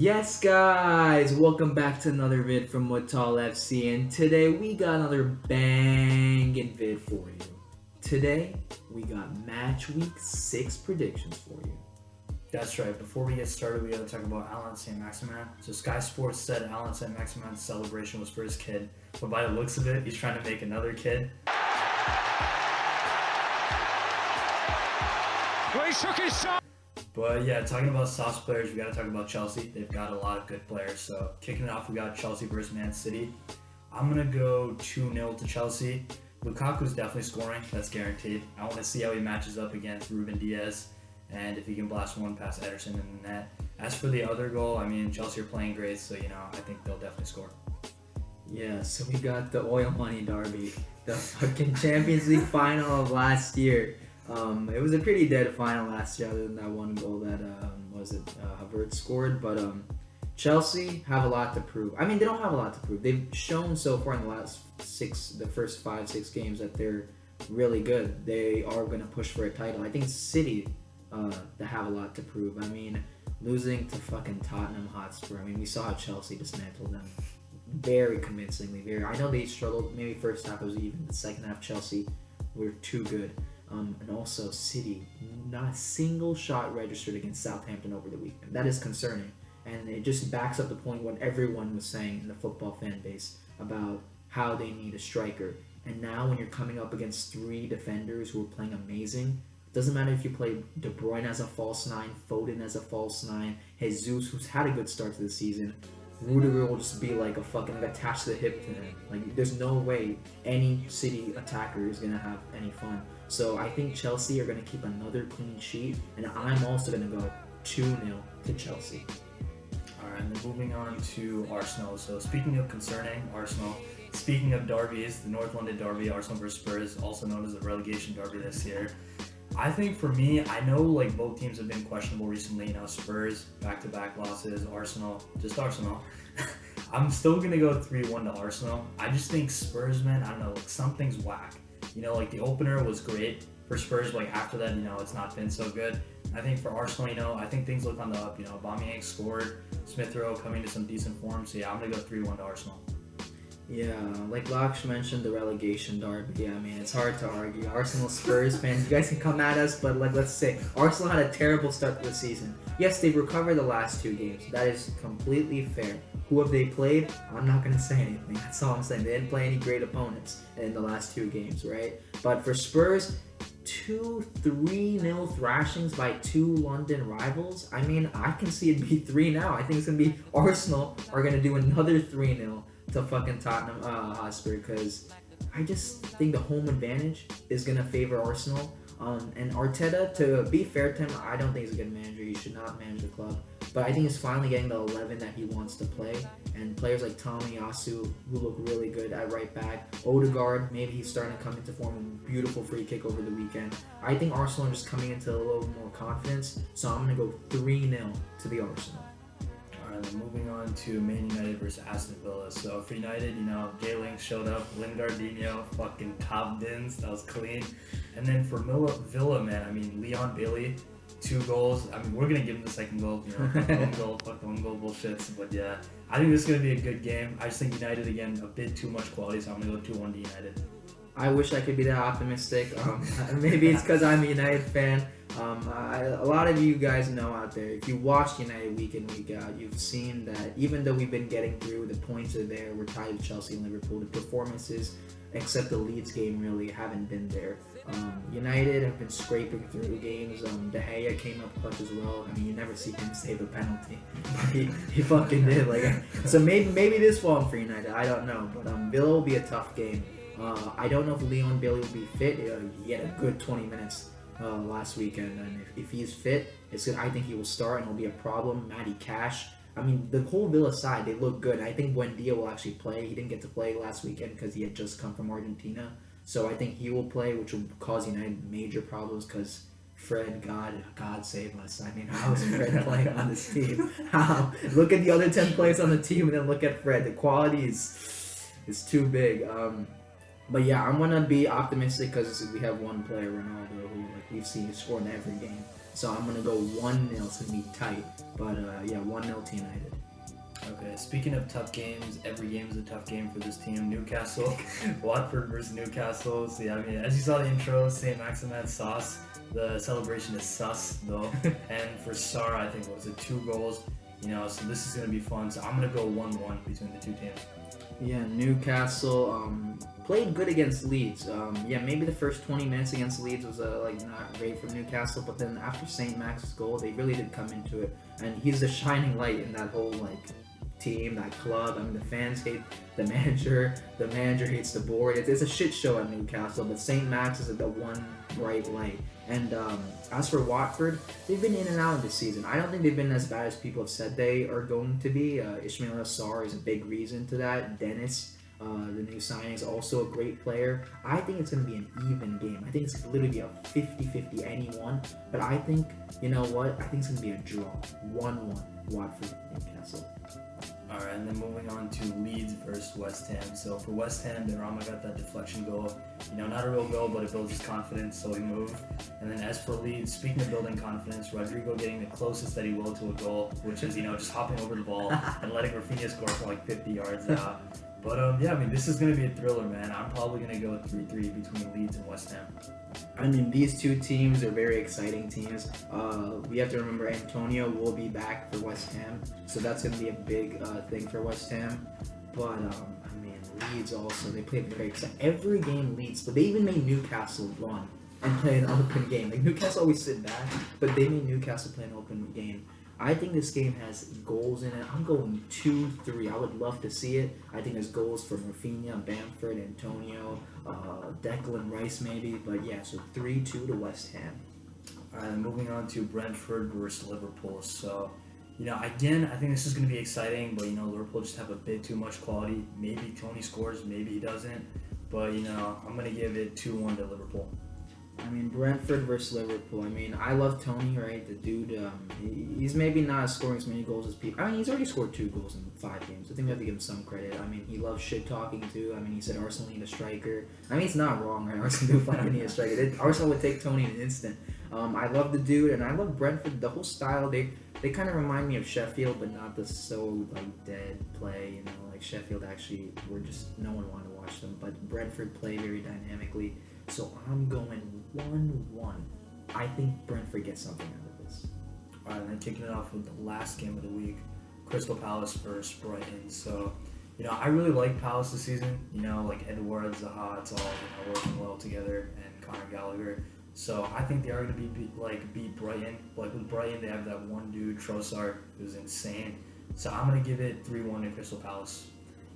Yes, guys, welcome back to another vid from Mutal FC, and today we got another banging vid for you. Today we got match week 6 predictions for you. That's right. Before we get started, we got to talk about Alan St. Maximin. So Sky Sports said Alan St. Maximin's celebration was for his kid, but by the looks of it, he's trying to make another kid. Well, he shook his son. But yeah, talking about soft players, we got to talk about Chelsea. They've got a lot of good players. So kicking it off, we got Chelsea versus Man City. I'm going to go 2-0 to Chelsea. Lukaku's definitely scoring. That's guaranteed. I want to see how he matches up against Ruben Diaz and if he can blast one past Ederson in the net. As for the other goal, I mean, Chelsea are playing great, so, I think they'll definitely score. Yeah, so we got the oil money derby, the fucking Champions League final of last year. It was a pretty dead final last year, other than that one goal that Havertz scored. But Chelsea have a lot to prove. I mean, they don't have a lot to prove. They've shown so far in the first 5-6 games that they're really good. They are going to push for a title. I think City, they have a lot to prove. I mean, losing to fucking Tottenham Hotspur. I mean, we saw how Chelsea dismantled them very convincingly. I know they struggled. Maybe first half was even. The second half, Chelsea were too good. And also City, not a single shot registered against Southampton over the weekend. That is concerning. And it just backs up the point what everyone was saying in the football fan base about how they need a striker. And now when you're coming up against 3 defenders who are playing amazing, it doesn't matter if you play De Bruyne as a false 9, Foden as a false 9, Jesus, who's had a good start to the season, Rudiger will just be like a fucking attached to the hip to him. Like, there's no way any City attacker is going to have any fun. So I think Chelsea are going to keep another clean sheet, and I'm also going to go 2-0 to Chelsea. Alright, and then moving on to Arsenal. So speaking of concerning Arsenal, speaking of derbies, the North London derby, Arsenal versus Spurs, also known as the relegation derby this year. I think for me, I know like both teams have been questionable recently. Spurs, back-to-back losses, Arsenal, just Arsenal. I'm still going to go 3-1 to Arsenal. I just think Spurs, man, I don't know, like something's whack. Like the opener was great for Spurs, like after that, it's not been so good. I think for Arsenal, I think things look on the up. Aubameyang scored, Smith Rowe coming to some decent form. So yeah, I'm going to go 3-1 to Arsenal. Yeah, like Laksh mentioned, the relegation derby. I mean, it's hard to argue. Arsenal Spurs fans, you guys can come at us, but let's say Arsenal had a terrible start to the season. Yes, they've recovered the last 2 games. That is completely fair. Who have they played? I'm not going to say anything. That's all I'm saying. They didn't play any great opponents in the last 2 games, right? But for Spurs, 3-0 thrashings by 2 London rivals. I mean, I can see it be 3 now. I think it's going to be Arsenal are going to do another 3-0 to fucking Tottenham Hotspur, because I just think the home advantage is going to favor Arsenal. And Arteta, to be fair to him, I don't think he's a good manager. He should not manage the club. But I think he's finally getting the 11 that he wants to play. And players like Tomiyasu, who look really good at right back. Odegaard, maybe he's starting to come into form. A beautiful free kick over the weekend. I think Arsenal are just coming into a little more confidence. So I'm going to go 3-0 to the Arsenal. Alright, then moving on to Man United versus Aston Villa. So for United, Jay Link showed up, Lingardinho, fucking top bins, that was clean. And then for Villa, man, I mean, Leon Bailey, 2 goals. I mean, we're going to give him the second goal, fuck the one goal bullshits. But yeah, I think this is going to be a good game. I just think United, again, a bit too much quality, so I'm going to go 2-1 to United. I wish I could be that optimistic. Maybe it's because I'm a United fan. A lot of you guys know out there, if you watch United week in, week out, you've seen that even though we've been getting through, the points are there, we're tied with Chelsea and Liverpool, the performances, except the Leeds game, really haven't been there. United have been scraping through games. De Gea came up clutch as well. I mean, you never see him save a penalty, but he fucking did. So maybe this one for United, I don't know. But Villa will be a tough game. I don't know if Leon Bailey will be fit. He had a good 20 minutes last weekend, and if he's fit, I think he will start, and it'll be a problem. Matty Cash. I mean, the whole Villa side, they look good. I think Buendia will actually play. He didn't get to play last weekend because he had just come from Argentina. So I think he will play, which will cause United major problems because Fred, God save us. I mean, how is Fred playing on this team? How? Look at the other 10 players on the team and then look at Fred. The quality is too big. But yeah, I'm going to be optimistic because we have one player, Ronaldo, who we've seen score in every game. So I'm gonna go 1-0. It's gonna be tight, but yeah, 1-0 to United. Okay, speaking of tough games, every game is a tough game for this team. Newcastle, Watford versus Newcastle. So yeah, I mean, as you saw the intro, St. Maximin sauce. The celebration is sus though, and for Sar, I think was it 2 goals. So this is gonna be fun. So I'm gonna go 1-1 between the two teams. Yeah, Newcastle played good against Leeds. Yeah, maybe the first 20 minutes against Leeds was not great for Newcastle, but then after St. Max's goal, they really did come into it, and he's the shining light in that whole team, that club. I mean, the fans hate the manager hates the board. It's a shit show at Newcastle, but St. Max is the one bright light. And as for Watford, they've been in and out of this season. I don't think they've been as bad as people have said they are going to be. Ismail Assar is a big reason to that. Dennis, the new signing, is also a great player. I think it's going to be an even game. I think it's literally a 50-50 anyone. But I think, you know what? I think it's going to be a draw. 1-1 Watford Newcastle. Alright, and then moving on to Leeds versus West Ham. So for West Ham, Benrahma got that deflection goal. Not a real goal, but it builds his confidence, so he moved. And then as for Leeds, speaking of building confidence, Rodrigo getting the closest that he will to a goal, which is, just hopping over the ball and letting Rafinha score from 50 yards out. But yeah, I mean, this is going to be a thriller, man. I'm probably going to go 3-3 between Leeds and West Ham. I mean, these two teams are very exciting teams. We have to remember Antonio will be back for West Ham, so that's going to be a big thing for West Ham. But I mean, Leeds also, they play very exciting. Every game Leeds, but they even made Newcastle run and play an open game. Newcastle always sit back, but they made Newcastle play an open game. I think this game has goals in it. I'm going 2-3. I would love to see it. I think there's goals from Rafinha, Bamford, Antonio, Declan Rice maybe. But yeah, so 3-2 to West Ham. Alright, moving on to Brentford versus Liverpool. So, again, I think this is going to be exciting, but, Liverpool just have a bit too much quality. Maybe Tony scores, maybe he doesn't. But, I'm going to give it 2-1 to Liverpool. I mean, Brentford versus Liverpool. I mean, I love Tony, right? The dude, he's maybe not scoring as many goals as people. I mean, he's already scored 2 goals in 5 games. I think we have to give him some credit. I mean, he loves shit talking too. I mean, he said Arsenal need a striker. I mean, it's not wrong, right? Arsenal do fucking need a striker. Arsenal would take Tony in an instant. I love the dude, and I love Brentford. The whole style, they kind of remind me of Sheffield, but not the so dead play. Sheffield actually no one wanted to watch them, but Brentford play very dynamically. So I'm going 1-1. I think Brentford gets something out of this. Alright, and then kicking it off with the last game of the week, Crystal Palace versus Brighton. So, I really like Palace this season. Edwards, Zaha, it's all working well together, and Conor Gallagher. So I think they are going to beat Brighton. With Brighton, they have that one dude, Trossard, who's insane. So I'm going to give it 3-1 to Crystal Palace.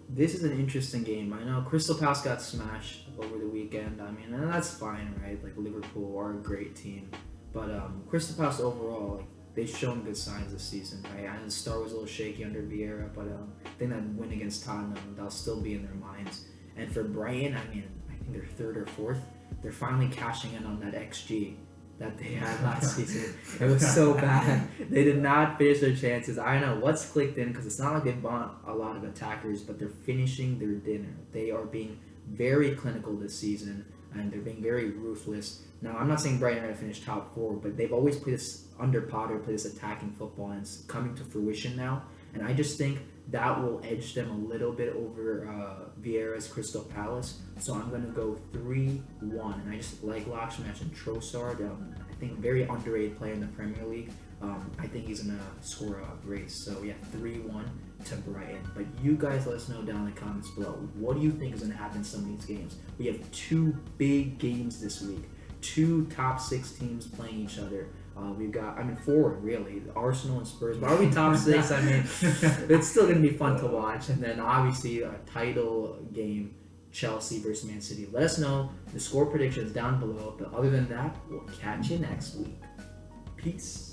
This is an interesting game. I know Crystal Palace got smashed over the weekend. I mean, and that's fine, right? Liverpool are a great team. But Crystal Palace overall, they've shown good signs this season, right? I know the start was a little shaky under Vieira, but I think that win against Tottenham, they'll still be in their minds. And for Brighton, I mean, I think they're 3rd or 4th. They're finally cashing in on that XG that they had last season. It was so bad. They did not finish their chances. I don't know what's clicked in, because it's not like they bought a lot of attackers, but they're finishing their dinner. They are being very clinical this season, and they're being very ruthless. Now, I'm not saying Brighton are going to finish top 4, but they've always played this, under Potter, played this attacking football, and it's coming to fruition now. And I just think that will edge them a little bit over Vieira's Crystal Palace. So I'm going to go 3-1. And I just like Lakshmi and Trossard. I think very underrated player in the Premier League. I think he's going to score a brace. So yeah, 3-1 to Brighton. But you guys let us know down in the comments below. What do you think is going to happen in some of these games? We have 2 big games this week. 2 top 6 teams playing each other. We've got, 4 really, Arsenal and Spurs. But are we top 6? I mean, it's still going to be fun to watch. And then obviously a title game, Chelsea versus Man City. Let us know the score predictions down below. But other than that, we'll catch you next week. Peace.